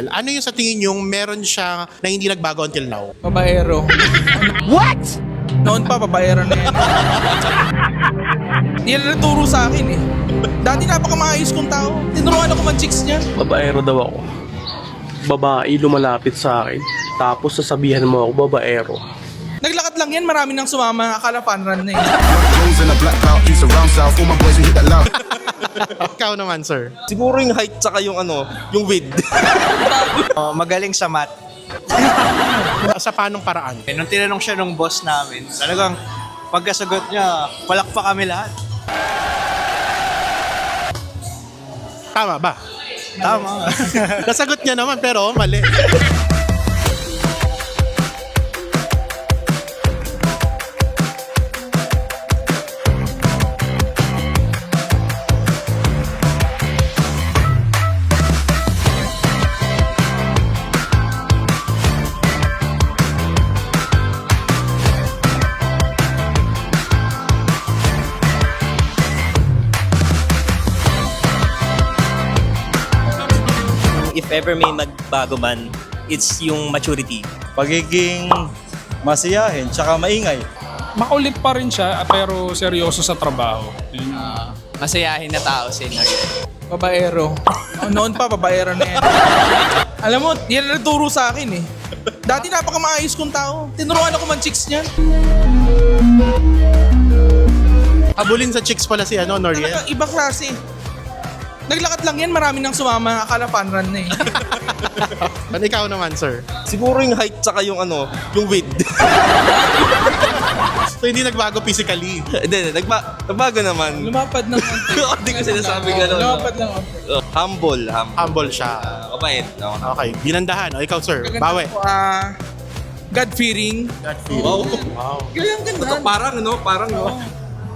Ano yung sa tingin yung meron siya na hindi nagbago until now? Babaero. What? Noon pa, babaero na yan. Yan ang nagturo sa akin eh. Dati napakamaayos kong tao. Tinuruan ako mag-chicks niyan. Babaero daw ako. Babae lumalapit sa akin. Tapos sasabihan mo ako, babaero. Naglakad lang yan, marami nang sumama. Akala fan run na eh. Rose in a black out, piece around south. All my boys we hit that loud. Ikaw naman, sir. Siguro yung height tsaka yung yung width. Magaling sa math. Sa panong paraan? Nung tinanong siya nung boss namin, talagang pagkasagot niya, palakpak kami lahat. Tama ba? Tama. Nasagot niya naman pero mali. If ever may magbago man, it's yung maturity. Pagiging masiyahin, tsaka maingay. Makulit pa rin siya pero seryoso sa trabaho. Yun. Masayahin na tao si Noriel. Babaero. Noon pa, babaero na yan. Alam mo, yan ang nagturo sa akin eh. Dati napakamaayos kong tao. Tinuruan ako mag-chicks niyan. Abulin sa chicks pala si Noriel. Talaga, ibang klase. Naglakad lang yan, marami nang sumama. Akala fan run na eh. Ikaw naman, sir. Siguro yung height tsaka yung yung width. So, hindi nagbago physically. Hindi, nagbago naman. Lumapad ng konti. Hindi ko sinasabi gano'n. Lumapad ng konti. Humble. Humble siya. Mabait. No? Okay, ginandahan. O, ikaw, sir. Bawi. God-fearing. Wow. Ganyan ganda. Parang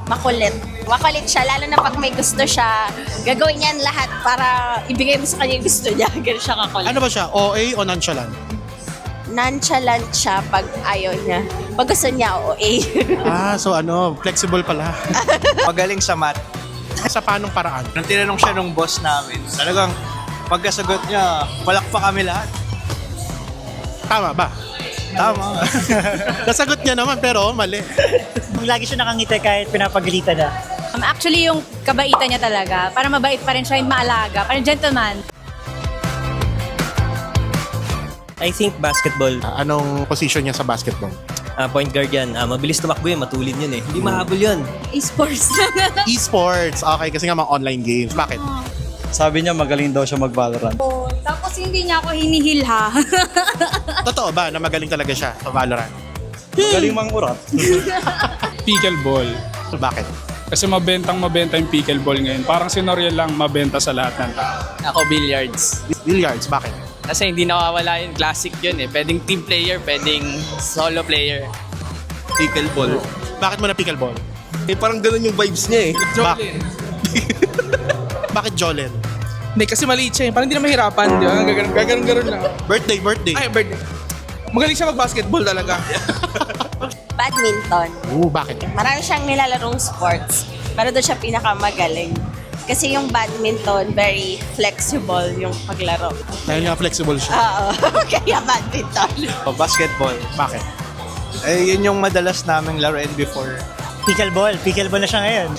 Makulit. Makulit siya, lalo na pag may gusto siya, gagawin niya lahat para ibigay mo sa kanya yung gusto niya. Ganun siya kakulit. Ano ba siya? OA o nonchalant? Nonchalant siya pag ayaw niya. Pag gusto niya, OA. So flexible pala. Magaling sa math. Sa panong paraan? Nung tinanong siya nung boss namin, talagang pagkasagot niya, palakpak kami lahat. Tama ba? Tama. Nasagot niya naman pero mali. Lagi siya nakangiti kahit pinapagalitan na. Actually, yung kabaitan niya talaga, para mabait pa rin siya, yung maalaga, parang gentleman. I think basketball, Anong position niya sa basketball? point guard yan. Mabilis tumakbo yun, matulid yun eh. Hindi mahabol yun. Esports. Esports. Okay, kasi nga mga online games. Bakit? Sabi niya magaling daw siya mag-Valorant. Tapos hindi niya ako hinihilha. Totoo ba na magaling talaga siya sa Valorant? Magaling mangurat. Pickleball. Bakit? Kasi mabenta yung pickleball ngayon. Parang si Noriel lang mabenta sa lahat ng tao. Ako billiards. Billiards, bakit? Kasi hindi nawawala yun. Classic yun eh. Pwedeng team player, pwedeng solo player. Pickleball. Bakit mo na pickleball? Parang ganun yung vibes niya eh. Jolin. Bakit Jolene? Hindi, kasi maliit siya eh. Parang hindi na mahirapan. Di ba? Gaganon lang. Birthday. Ay, birthday. Magaling siya mag-basketball talaga. Badminton. Bakit? Marami siyang nilalarong sports, pero doon siya pinakamagaling. Kasi yung badminton, very flexible yung paglaro. Dahil nga flexible siya. Oo, kaya badminton. Basketball. Bakit? Eh, yun yung madalas naming laruin before. Pickleball na siya ngayon.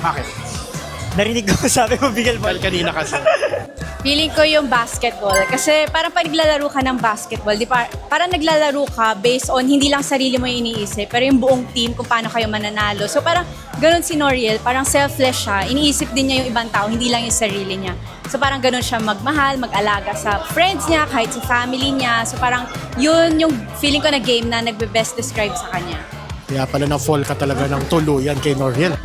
Bakit? Narinig ko sabi mo pickleball. Dahil kanina kasi. Feeling ko yung basketball. Kasi parang pag naglalaro ka ng basketball, parang naglalaro ka based on hindi lang sarili mo yung iniisip, pero yung buong team kung paano kayo mananalo. So parang ganun si Noriel, parang selfless siya. Iniisip din niya yung ibang tao, hindi lang yung sarili niya. So parang ganun siya magmahal, mag-alaga sa friends niya, kahit sa family niya. So parang yun yung feeling ko na game na nagbe-best describe sa kanya. Kaya pala na-fall ka talaga ng tuluyan kay Noriel.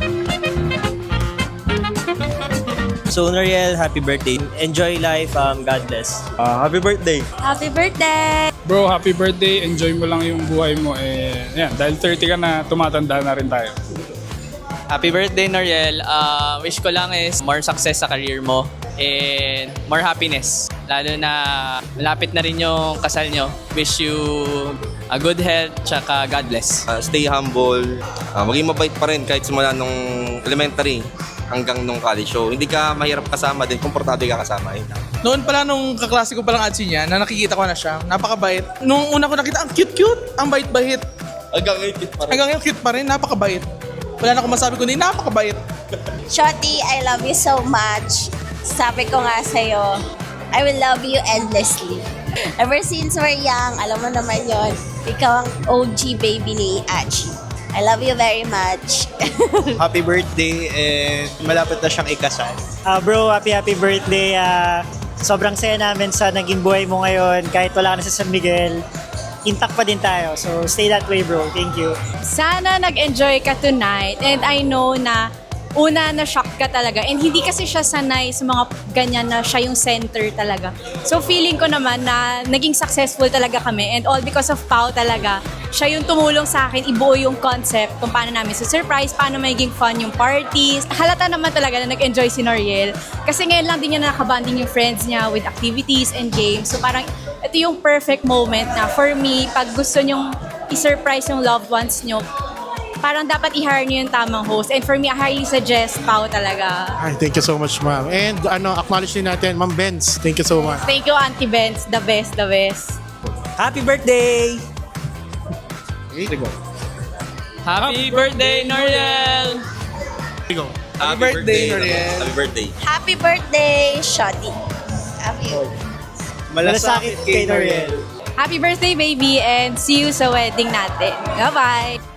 So Noriel, happy birthday. Enjoy life. God bless. Happy birthday. Happy birthday! Bro, happy birthday. Enjoy mo lang yung buhay mo. Yan, dahil 30 ka na, tumatanda na rin tayo. Happy birthday, Noriel. Wish ko lang is more success sa career mo and more happiness. Lalo na malapit na rin yung kasal nyo. Wish you a good health, tsaka God bless. Stay humble. Maging mabait pa rin kahit simula nung elementary hanggang nung college. So, hindi ka mahirap kasama din, komportable ka kasama. Yun lang. Noon pala nung kaklase ko palang Atsi niya, na nakikita ko na siya, napakabait. Nung una ko nakita, ang cute-cute, ang bait-bait. Hanggang ngayon, cute pa rin. Hanggang ngayon cute pa rin, napakabait. Wala na akong masabi kundi napakabait. Shorty, I love you so much. Sabi ko nga sa'yo, I will love you endlessly. Ever since we're young, alam mo naman yon. Ikaw ang OG baby ni Achi. I love you very much. Happy birthday and malapit na siyang ikasal. Bro, happy birthday. Sobrang saya namin sa naging buhay mo ngayon. Kahit wala ka na sa San Miguel, intact pa din tayo. So stay that way, bro. Thank you. Sana nag-enjoy ka tonight and I know na una na-shock ka talaga and hindi kasi siya sanay sa mga ganyan na siya yung center talaga. So feeling ko naman na naging successful talaga kami and all because of Pao talaga. Siya yung tumulong sa akin, ibuo yung concept kung paano namin surprise, paano magiging fun yung parties. Halata naman talaga na nag-enjoy si Noriel kasi ngayon lang din niya nakabanding yung friends niya with activities and games. So parang ito yung perfect moment na for me, pag gusto nyong i-surprise yung loved ones nyo, parang dapat i-hire nyo yung tamang host. And for me, I highly suggest Pao talaga. Ay, thank you so much, ma'am. And acknowledge din natin, Ma'am Benz. Thank you so much. Thank you, Auntie Benz. The best, the best. Happy birthday! Happy birthday, Noriel! Happy birthday, Noriel. Happy birthday. Happy birthday, Shotty. Love you. Malasakit kay Noriel. Happy birthday, baby, and see you sa wedding natin. Bye-bye!